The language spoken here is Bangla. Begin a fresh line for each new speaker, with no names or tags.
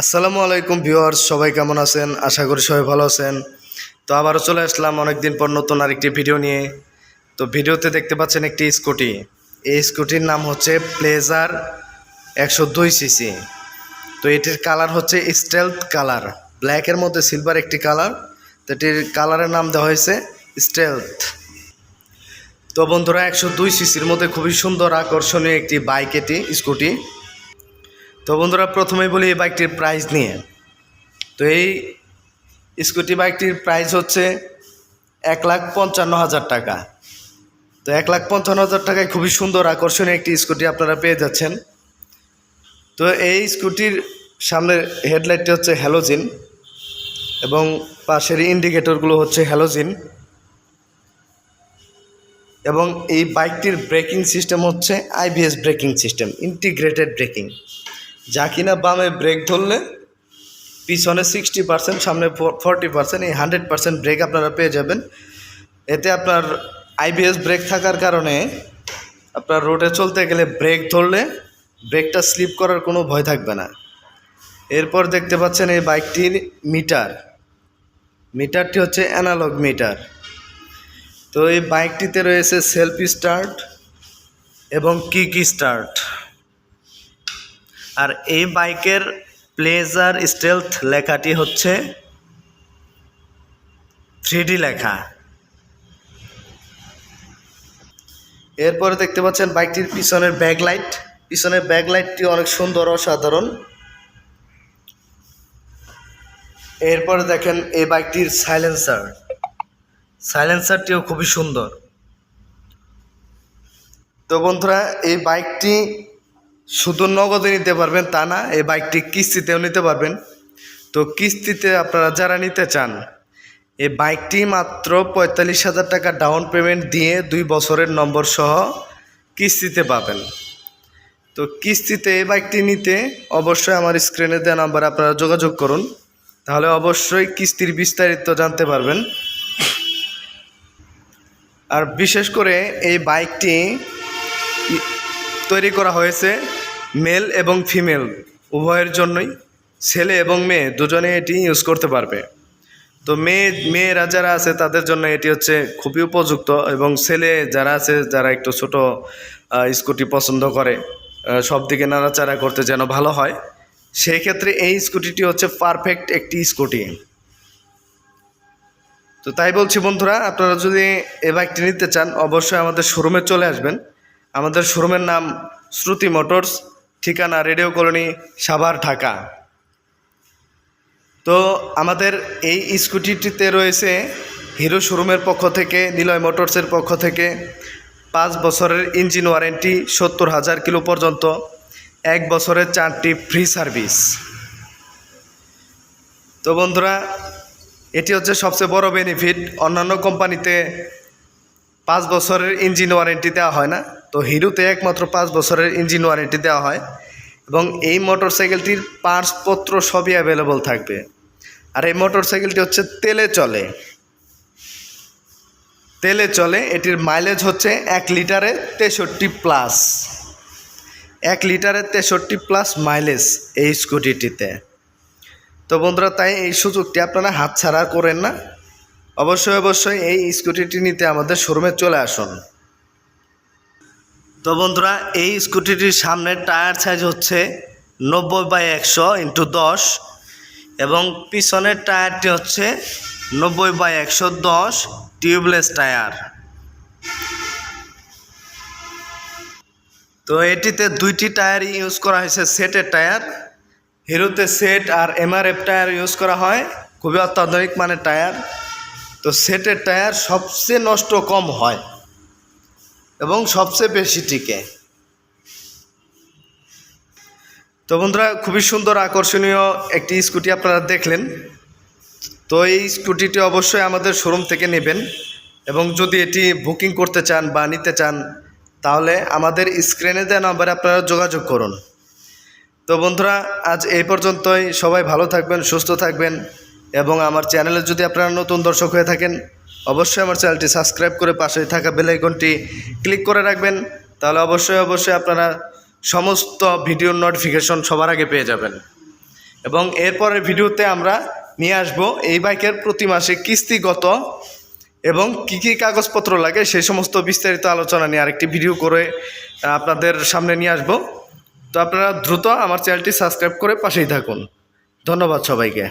আসসালামু আলাইকুম ভিউয়ার্স, সবাই কেমন আছেন? আশা করি সবাই ভালো আছেন। তো আবারও চলে আসলাম অনেকদিন পর নতুন আরেকটি ভিডিও নিয়ে। তো ভিডিওতে দেখতে পাচ্ছেন একটি স্কুটি। এই স্কুটির নাম হচ্ছে প্লেজার 102 সিসি। তো এটির কালার হচ্ছে স্টেলথ কালার, ব্ল্যাকের মধ্যে সিলভার একটি কালার। তো এটির কালারের নাম দেওয়া হয়েছে স্টেলথ। তো বন্ধুরা, 102 সিসির মধ্যে খুবই সুন্দর আকর্ষণীয় একটি বাইক, এটি স্কুটি। তো বন্ধুরা, প্রথমেই বলি এই বাইকটির প্রাইস নিয়ে। তো এই স্কুটি বাইকটির প্রাইস হচ্ছে 1,55,000 টাকা। তো 1,55,000 টাকায় খুবই সুন্দর আকর্ষণীয় একটি স্কুটি আপনারা পেয়ে যাচ্ছেন। তো এই স্কুটির সামনের হেডলাইটটি হচ্ছে হ্যালোজিন এবং পাশের ইন্ডিকেটরগুলো হচ্ছে হ্যালোজিন। এবং এই বাইকটির ব্রেকিং সিস্টেম হচ্ছে IBS braking system, integrated breaking, যা কিনা বামে ব্রেক ধরলে পিছনে 60%, সামনে 40%, এই 100% ব্রেক আপনারা পেয়ে যাবেন। এতে আপনার আইবিএস ব্রেক থাকার কারণে আপনার রোডে চলতে গেলে ব্রেক ধরলে ব্রেকটা স্লিপ করার কোনো ভয় থাকবে না। এরপর দেখতে পাচ্ছেন এই বাইকটির মিটারটি হচ্ছে অ্যানালগ মিটার। তো এই বাইকটিতে রয়েছে সেলফ স্টার্ট এবং কিক স্টার্ট। আর এই বাইকের প্লেজার স্টেলথ লেখাটি হচ্ছে 3D লেখা। এরপরে দেখতে পাচ্ছেন বাইকটির পিছনের ব্যাকলাইটটি অনেক সুন্দর, অসাধারণ। এরপরে দেখেন এই বাইকটির সাইলেন্সারটিও খুবই সুন্দর। তো বন্ধুরা, এই বাইকটি শুধু নগদে নিতে পারবেন তা না, এই বাইকটি কিস্তিতেও নিতে পারবেন। তো কিস্তিতে আপনারা যারা নিতে চান, এই বাইকটি মাত্র 45,000 টাকা ডাউন পেমেন্ট দিয়ে 2 বছরের নম্বর সহ কিস্তিতে পাবেন। তো কিস্তিতে এই বাইকটি নিতে অবশ্যই আমার স্ক্রিনে দেওয়া নাম্বারে আপনারা যোগাযোগ করুন, তাহলে অবশ্যই কিস্তির বিস্তারিত জানতে পারবেন। আর বিশেষ করে এই বাইকটি তৈরি করা হয়েছে মেল এবং ফিমেল উভয়ের জন্যই, ছেলে এবং মেয়ে দুজনে এটি ইউজ করতে পারবে। তো মেয়েরা যারা আছে তাদের জন্য এটি হচ্ছে খুবই উপযুক্ত, এবং ছেলে যারা আছে, যারা একটু ছোট স্কুটি পছন্দ করে, সব দিকে নাড়াচাড়া করতে যেন ভালো হয়, সেই ক্ষেত্রে এই স্কুটিটি হচ্ছে পারফেক্ট একটি স্কুটি। তো তাই বলছি বন্ধুরা, আপনারা যদি এই বাইকটি নিতে চান অবশ্যই আমাদের শোরুমে চলে আসবেন। আমাদের শোরুমের নাম শ্রুতি মোটরস, ঠিকানা রেডিও কলোনি, সাভার, ঢাকা। তো আমাদের এই স্কুটিটিতে রয়েছে হিরো শোরুমের পক্ষ থেকে, নিলয় মোটরসের পক্ষ থেকে 5 বছরের ইঞ্জিন ওয়ারেন্টি, 70,000 কিলো পর্যন্ত, 1 বছরের 4টি ফ্রি সার্ভিস। তো বন্ধুরা, এটি হচ্ছে সবচেয়ে বড় বেনিফিট। অন্যান্য কোম্পানিতে 5 বছরের ইঞ্জিন ওয়ারেন্টি দেওয়া হয় না, তো হিরোতে একমাত্র 5 বছরের ইঞ্জিন ওয়ারেন্টি দেওয়া হয়। এবং এই মোটরসাইকেলটির পার্টসপত্র সবই অ্যাভেলেবল থাকবে। আর এই মোটরসাইকেলটি হচ্ছে তেলে চলে। এটির মাইলেজ হচ্ছে 1 লিটারে 63 প্লাস, 1 লিটারে 63 প্লাস মাইলেজ এই স্কুটিটিতে। তো বন্ধুরা, তাই এই সুযোগটি আপনারা হাতছাড়া করেন না। অবশ্যই এই স্কুটিটি নিতে আমাদের শোরুমে চলে আসুন। তো বন্ধুরা, এই স্কুটিটির সামনের টায়ার সাইজ হচ্ছে 90/100 × 10, এবং পিছনের টায়ারটি হচ্ছে 90/110 টিউবলেস টায়ার। তো এটিতে 2টি টায়ারই ইউজ করা হয়েছে সেটের টায়ার। হিরোতে সেট আর এমআরএফ টায়ার ইউজ করা হয়, খুবই অত্যাধুনিক মানের টায়ার। তো সেটের টায়ার সবচেয়ে নষ্ট কম হয় এবং সবচেয়ে বেশি টিকে। তো বন্ধুরা, খুবই সুন্দর আকর্ষণীয় একটি স্কুটি আপনারা দেখলেন। তো এই স্কুটিটি অবশ্যই আমাদের শোরুম থেকে নেবেন, এবং যদি এটি বুকিং করতে চান বা নিতে চান তাহলে আমাদের স্ক্রিনে দেওয়া নাম্বারে আপনারা যোগাযোগ করুন। তো বন্ধুরা, আজ এই পর্যন্তই। সবাই ভালো থাকবেন, সুস্থ থাকবেন, এবং আমার চ্যানেলে যদি আপনারা নতুন দর্শক হয়ে থাকেন অবশ্যই আমার চ্যানেলটি সাবস্ক্রাইব করে পাশে থাকা বেল আইকনটি ক্লিক করে রাখবেন, তাহলে অবশ্যই আপনারা সমস্ত ভিডিওর নোটিফিকেশন সবার আগে পেয়ে যাবেন। এবং এরপরের ভিডিওতে আমরা নিয়ে আসব এই বাইকের প্রতি মাসে কিস্তি কত এবং কী কী কাগজপত্র লাগে সেই সমস্ত বিস্তারিত আলোচনা নিয়ে আরেকটি ভিডিও করে আপনাদের সামনে নিয়ে আসব। তো আপনারা দ্রুত আমার চ্যানেলটি সাবস্ক্রাইব করে পাশেই থাকুন। ধন্যবাদ সবাইকে।